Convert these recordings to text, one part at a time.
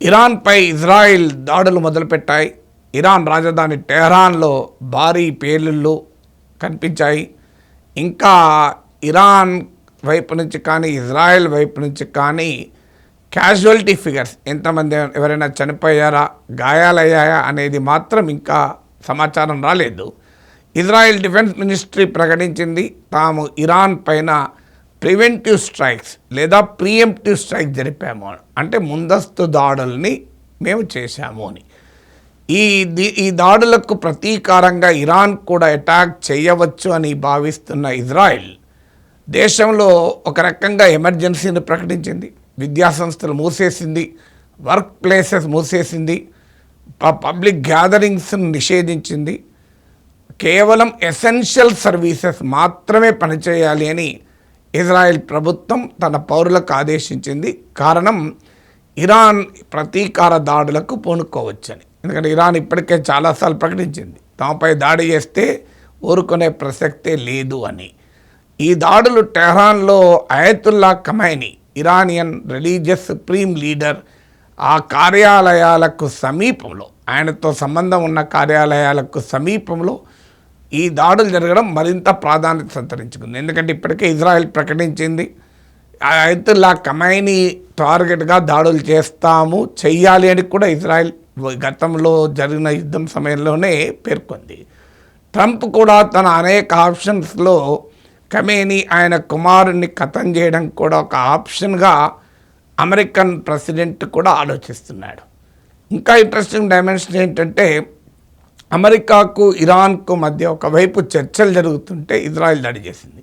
ఇరాన్పై Israel దాడులు మొదలుపెట్టాయి. Iran రాజధాని టెహరాన్లో భారీ పేలుళ్ళు కనిపించాయి. ఇంకా ఇరాన్ వైపు నుంచి కానీ ఇజ్రాయెల్ వైపు నుంచి కానీ క్యాజువాలిటీ ఫిగర్స్ ఎంతమంది ఎవరైనా చనిపోయారా, గాయాలయ్యాయా అనేది మాత్రం ఇంకా సమాచారం రాలేదు. ఇజ్రాయెల్ డిఫెన్స్ మినిస్ట్రీ ప్రకటించింది తాము ఇరాన్ పైన ప్రివెంటివ్ స్ట్రైక్స్ లేదా ప్రీఎంప్టివ్ స్ట్రైక్ జరిపాము, అంటే ముందస్తు దాడుల్ని మేము చేశాము అని. ఈ దాడులకు ప్రతీకారంగా ఇరాన్ కూడా అటాక్ చేయవచ్చు అని భావిస్తున్న ఇజ్రాయెల్ దేశంలో ఒక రకంగా ఎమర్జెన్సీని ప్రకటించింది. విద్యాసంస్థలు మూసేసింది, వర్క్ ప్లేసెస్ మూసేసింది, పబ్లిక్ గ్యాదరింగ్స్ను నిషేధించింది. కేవలం ఎసెన్షియల్ సర్వీసెస్ మాత్రమే పనిచేయాలి అని ఇజ్రాయెల్ ప్రభుత్వం తన పౌరులకు ఆదేశించింది. కారణం ఇరాన్ ప్రతీకార దాడులకు పూనుకోవచ్చని. ఎందుకంటే ఇరాన్ ఇప్పటికే చాలాసార్లు ప్రకటించింది తమపై దాడి చేస్తే ఊరుకునే ప్రసక్తే లేదు అని. ఈ దాడులు టెహరాన్లో Ayatollah Khamenei, Iranian religious supreme leader, ఆ కార్యాలయాలకు సమీపంలో, ఆయనతో సంబంధం ఉన్న కార్యాలయాలకు సమీపంలో ఈ దాడులు జరగడం మరింత ప్రాధాన్యత సంతరించుకుంది. ఎందుకంటే ఇప్పటికే ఇజ్రాయెల్ ప్రకటించింది అయతుల్లా ఖమైనీ టార్గెట్గా దాడులు చెయ్యాలి అని కూడా ఇజ్రాయెల్ గతంలో జరిగిన యుద్ధం సమయంలోనే పేర్కొంది. ట్రంప్ కూడా తన అనేక ఆప్షన్స్లో ఖమేనీ ఆయన కుమారుణ్ణి ఖతం చేయడం కూడా ఒక ఆప్షన్గా అమెరికన్ ప్రెసిడెంట్ కూడా ఆలోచిస్తున్నాడు. ఇంకా ఇంట్రెస్టింగ్ డైమెన్షన్ ఏంటంటే అమెరికాకు ఇరాన్కు మధ్య ఒకవైపు చర్చలు జరుగుతుంటే ఇజ్రాయెల్ దాడి చేసింది.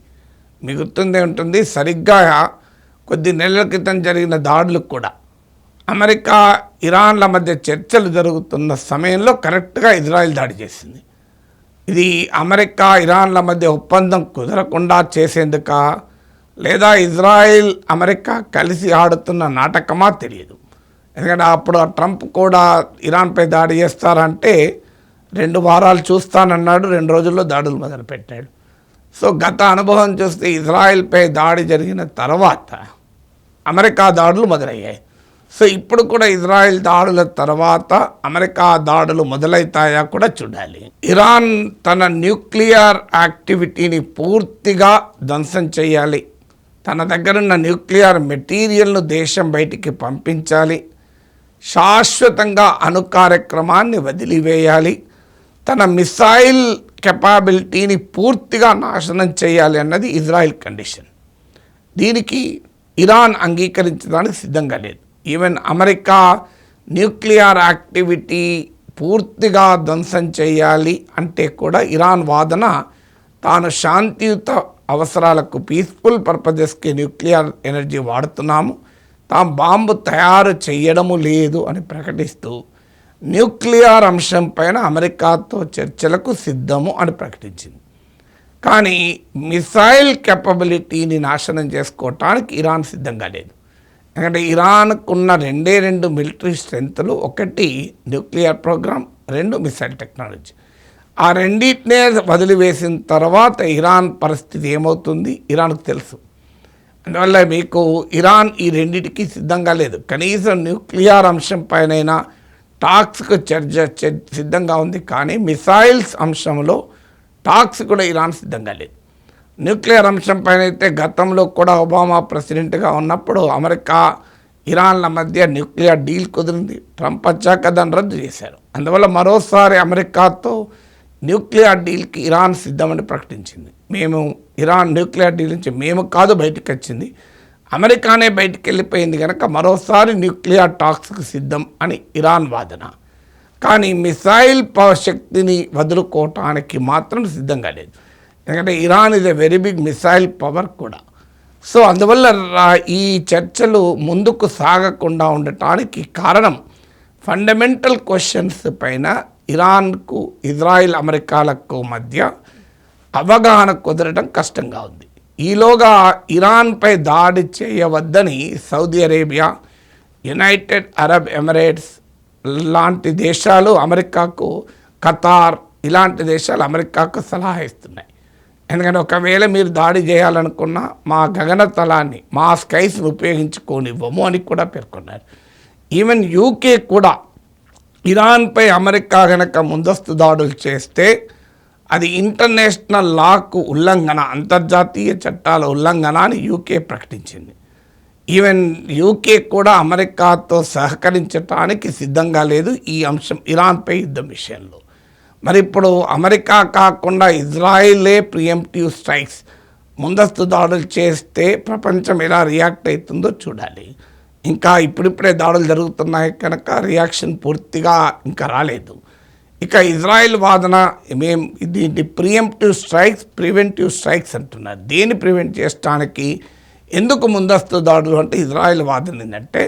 మీకు గుర్తుందే ఉంటుంది, సరిగ్గా కొద్ది నెలల క్రితం జరిగిన దాడులకు కూడా అమెరికా ఇరాన్ల మధ్య చర్చలు జరుగుతున్న సమయంలో కరెక్ట్గా ఇజ్రాయెల్ దాడి చేసింది. ఇది అమెరికా ఇరాన్ల మధ్య ఒప్పందం కుదరకుండా చేసేందుక లేదా ఇజ్రాయెల్ అమెరికా కలిసి ఆడుతున్న నాటకమా తెలియదు. ఎందుకంటే అప్పుడు ట్రంప్ కూడా ఇరాన్పై దాడి చేస్తారంటే 2 వారాలు చూస్తానన్నాడు, 2 రోజుల్లో దాడులు మొదలుపెట్టాడు. సో గత అనుభవం చూస్తే ఇజ్రాయెల్పై దాడి జరిగిన తర్వాత అమెరికా దాడులు మొదలయ్యాయి. సో ఇప్పుడు కూడా ఇజ్రాయెల్ దాడుల తర్వాత అమెరికా దాడులు మొదలవుతాయా కూడా చూడాలి. ఇరాన్ తన న్యూక్లియర్ యాక్టివిటీని పూర్తిగా ధ్వంసం చేయాలి, తన దగ్గరున్న న్యూక్లియర్ మెటీరియల్ను దేశం బయటికి పంపించాలి, శాశ్వతంగా అణు కార్యక్రమాన్ని వదిలివేయాలి, తన మిసైల్ కెపాబిలిటీని పూర్తిగా నాశనం చేయాలి అన్నది ఇజ్రాయెల్ కండిషన్. దీనికి ఇరాన్ అంగీకరించడానికి సిద్ధంగా లేదు. ఈవెన్ అమెరికా న్యూక్లియర్ యాక్టివిటీ పూర్తిగా ధ్వంసం చేయాలి అంటే కూడా ఇరాన్ వాదన తాను శాంతియుత అవసరాలకు, పీస్ఫుల్ పర్పజెస్కి న్యూక్లియర్ ఎనర్జీ వాడుతున్నాము, తాము బాంబు తయారు చేయడము లేదు అని ప్రకటిస్తూ న్యూక్లియర్ అంశం పైన అమెరికాతో చర్చలకు సిద్ధము అని ప్రకటించింది. కానీ మిసైల్ కెపబిలిటీని నాశనం చేసుకోవటానికి ఇరాన్ సిద్ధంగా లేదు. ఎందుకంటే ఇరాన్కున్న 2 మిలిటరీ స్ట్రెంగ్త్లు, ఒకటి న్యూక్లియర్ ప్రోగ్రామ్, 2 మిసైల్ టెక్నాలజీ. ఆ రెండింటినే వదిలివేసిన తర్వాత ఇరాన్ పరిస్థితి ఏమవుతుంది ఇరాన్కు తెలుసు. అందువల్ల మీకు ఇరాన్ ఈ రెండింటికి సిద్ధంగా లేదు. కనీసం న్యూక్లియర్ అంశం పైనైనా టాక్స్కు సిద్ధంగా ఉంది, కానీ మిసైల్స్ అంశంలో టాక్స్ కూడా ఇరాన్ సిద్ధంగా లేదు. న్యూక్లియర్ అంశం పైన అయితే గతంలో కూడా ఒబామా ప్రెసిడెంట్గా ఉన్నప్పుడు అమెరికా ఇరాన్ల మధ్య న్యూక్లియర్ డీల్ కుదిరింది. ట్రంప్ వచ్చాక దాన్ని రద్దు చేశారు. అందువల్ల మరోసారి అమెరికాతో న్యూక్లియర్ డీల్కి ఇరాన్ సిద్ధమని ప్రకటించింది. ఇరాన్ న్యూక్లియర్ డీల్ నుంచి మేము కాదు బయటకు వచ్చింది, అమెరికానే బయటికి వెళ్ళిపోయింది కనుక మరోసారి న్యూక్లియర్ టాక్స్కి సిద్ధం అని ఇరాన్ వాదన. కానీ మిసైల్ శక్తిని వదులుకోవటానికి మాత్రం సిద్ధంగా లేదు. ఎందుకంటే Iran is a very big missile power కూడా. సో అందువల్ల ఈ చర్చలు ముందుకు సాగకుండా ఉండటానికి కారణం ఫండమెంటల్ క్వశ్చన్స్ పైన ఇరాన్కు, ఇజ్రాయిల్, అమెరికాలకు మధ్య అవగాహన కుదరడం కష్టంగా ఉంది. ఈలోగా ఇరాన్పై దాడి చేయవద్దని Saudi Arabia, United Arab Emirates లాంటి దేశాలు అమెరికాకు, ఖతార్ ఇలాంటి దేశాలు అమెరికాకు సలహా ఇస్తున్నాయి. ఎందుకంటే ఒకవేళ మీరు దాడి చేయాలనుకున్నా మా గగనతలాన్ని, మా స్కైస్ని ఉపయోగించుకోనివ్వము అని కూడా పేర్కొన్నారు. ఈవెన్ యూకే కూడా ఇరాన్పై అమెరికా గనక ముందస్తు దాడులు చేస్తే అది ఇంటర్నేషనల్ లాకు ఉల్లంఘన, అంతర్జాతీయ చట్టాల ఉల్లంఘన అని యూకే ప్రకటించింది. ఈవెన్ యూకే కూడా అమెరికాతో సహకరించడానికి సిద్ధంగా లేదు ఈ అంశం ఇరాన్పై యుద్ధం విషయంలో. మరి ఇప్పుడు అమెరికా కాకుండా ఇజ్రాయిలే ప్రియంప్టివ్ స్ట్రైక్స్ ముందస్తు దాడులు చేస్తే ప్రపంచం ఎలా రియాక్ట్ అవుతుందో చూడాలి. ఇంకా ఇప్పుడిప్పుడే దాడులు జరుగుతున్నాయి కనుక రియాక్షన్ పూర్తిగా ఇంకా రాలేదు. ఇక ఇజ్రాయెల్ వాదన మేము దీన్ని ప్రివెంటివ్ స్ట్రైక్స్ అంటున్నారు. దేన్ని ప్రివెంట్ చేయడానికి, ఎందుకు ముందస్తు దాడులు అంటే ఇజ్రాయెల్ వాదన ఏంటంటే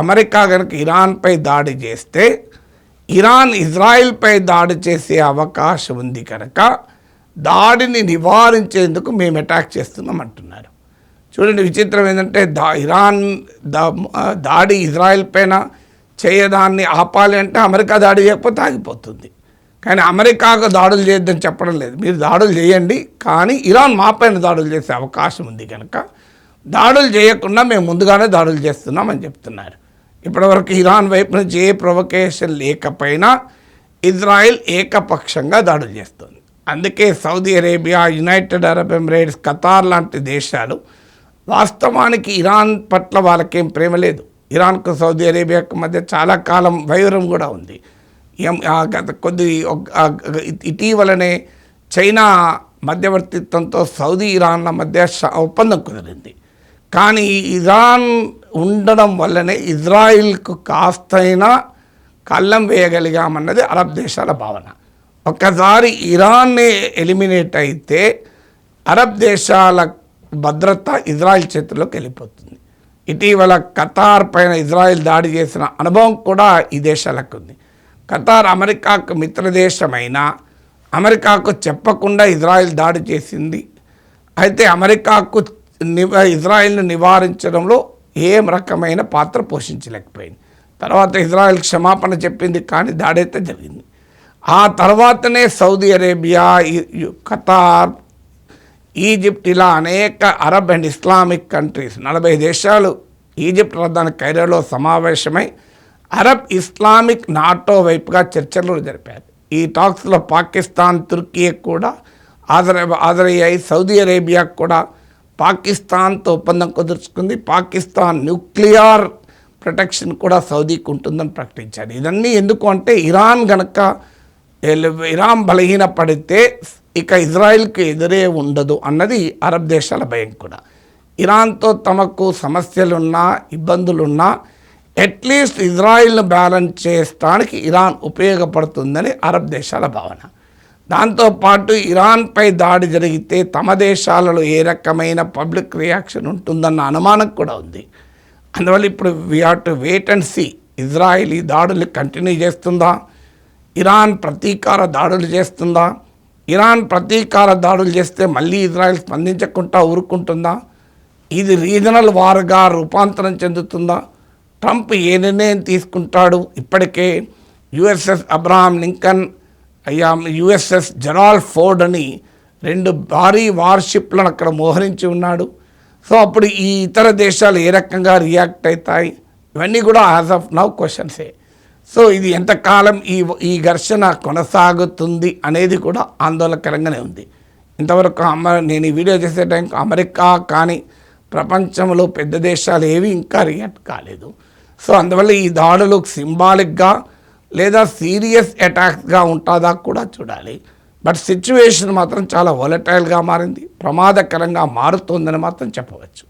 అమెరికా కనుక ఇరాన్పై దాడి చేస్తే ఇరాన్ ఇజ్రాయెల్పై దాడి చేసే అవకాశం ఉంది కనుక దాడిని నివారించేందుకు మేము అటాక్ చేస్తున్నాం అంటున్నారు. చూడండి, విచిత్రం ఏంటంటే ఇరాన్ దాడి ఇజ్రాయెల్ పైన చేయదాన్ని ఆపాలి అంటే అమెరికా దాడి చేయకపోతే ఆగిపోతుంది. కానీ అమెరికాకు దాడులు చేయొద్దని చెప్పడం లేదు. మీరు దాడులు చేయండి, కానీ ఇరాన్ మా పైన దాడులు చేసే అవకాశం ఉంది కనుక దాడులు చేయకుండా మేము ముందుగానే దాడులు చేస్తున్నామని చెప్తున్నారు. ఇప్పటివరకు ఇరాన్ వైపు నుంచి ఏ ప్రొవకేషన్ లేకపోయినా ఇజ్రాయెల్ ఏకపక్షంగా దాడులు చేస్తుంది. అందుకే Saudi Arabia, United Arab Emirates, Qatar లాంటి దేశాలు వాస్తవానికి ఇరాన్ పట్ల వాళ్ళకేం ప్రేమ లేదు. ఇరాన్కు సౌదీ అరేబియాకు మధ్య చాలా కాలం వైరం కూడా ఉంది. ఇటీవలనే చైనా మధ్యవర్తిత్వంతో సౌదీ ఇరాన్ల మధ్య ఒప్పందం కుదిరింది. కానీ ఇరాన్ ఉండడం వల్లనే ఇజ్రాయిల్కు కాస్తైనా కళ్ళం వేయగలిగామన్నది అరబ్ దేశాల భావన. ఒక్కసారి ఇరాన్నే ఎలిమినేట్ అయితే అరబ్ దేశాల భద్రత ఇజ్రాయిల్ చేతుల్లోకి వెళ్ళిపోతుంది. ఇటీవల ఖతార్ పైన ఇజ్రాయిల్ దాడి చేసిన అనుభవం కూడా ఈ దేశాలకు ఉంది. ఖతార్ అమెరికాకు మిత్రదేశమైనా అమెరికాకు చెప్పకుండా ఇజ్రాయిల్ దాడి చేసింది. అయితే అమెరికాకు ఇజ్రాయిల్ను నివారించడంలో ఏం రకమైన పాత్ర పోషించలేకపోయింది. తర్వాత ఇజ్రాయిల్ క్షమాపణ చెప్పింది, కానీ దాడి అయితే జరిగింది. ఆ తర్వాతనే సౌదీ అరేబియా, ఖతార్, ఈజిప్ట్ ఇలా అనేక అరబ్ అండ్ ఇస్లామిక్ కంట్రీస్ 40 దేశాలు ఈజిప్ట్ రాజధాని కైరోలో సమావేశమై అరబ్ ఇస్లామిక్ నాటో వైపుగా చర్చలు జరిపారు. ఈ టాక్స్లో పాకిస్తాన్, తుర్కీ కూడా హాజరయ్యాయి. సౌదీ అరేబియా కూడా పాకిస్తాన్తో ఒప్పందం కుదుర్చుకుంది. పాకిస్తాన్ న్యూక్లియర్ ప్రొటెక్షన్ కూడా సౌదీకి ఉంటుందని ప్రకటించారు. ఇవన్నీ ఎందుకు అంటే ఇరాన్ బలహీనపడితే ఇక ఇజ్రాయిల్కి ఎదురే ఉండదు అన్నది అరబ్ దేశాల భయం కూడా. ఇరాన్తో తమకు సమస్యలున్నా, ఇబ్బందులున్నా అట్లీస్ట్ ఇజ్రాయిల్ను బ్యాలెన్స్ చేయడానికి ఇరాన్ ఉపయోగపడుతుందని అరబ్ దేశాల భావన. దాంతోపాటు ఇరాన్పై దాడి జరిగితే తమ దేశాలలో ఏ రకమైన పబ్లిక్ రియాక్షన్ ఉంటుందన్న అనుమానం కూడా ఉంది. అందువల్ల ఇప్పుడు we have to wait and see. Israel ఈ దాడులు కంటిన్యూ చేస్తుందా, ఇరాన్ ప్రతీకార దాడులు చేస్తుందా, ఇరాన్ ప్రతీకార దాడులు చేస్తే మళ్ళీ ఇజ్రాయిల్ స్పందించకుండా ఊరుకుంటుందా, ఇది రీజనల్ వార్గా రూపాంతరం చెందుతుందా, ట్రంప్ ఏ నిర్ణయం తీసుకుంటాడు. ఇప్పటికే USS Abraham Lincoln, USS Gerald Ford అని 2 భారీ వార్షిప్లను అక్కడ మోహరించి ఉన్నాడు. సో అప్పుడు ఈ ఇతర దేశాలు ఏ రకంగా రియాక్ట్ అవుతాయి, ఇవన్నీ కూడా యాజ్ ఆఫ్ నౌ క్వశ్చన్సే. సో ఇది ఎంతకాలం ఈ ఘర్షణ కొనసాగుతుంది అనేది కూడా ఆందోళనకరంగానే ఉంది. ఇంతవరకు నేను ఈ వీడియో చేసే టైంకి అమెరికా కానీ ప్రపంచంలో పెద్ద దేశాలు ఏవి ఇంకా రియాక్ట్ కాలేదు. సో అందువల్ల ఈ దాడులు సింబాలిక్గా లేదా సీరియస్ అటాక్స్గా ఉంటుందా కూడా చూడాలి. బట్ సిచ్యువేషన్ మాత్రం చాలా వొలటైల్గా మారింది, ప్రమాదకరంగా మారుతోందని మాత్రం చెప్పవచ్చు.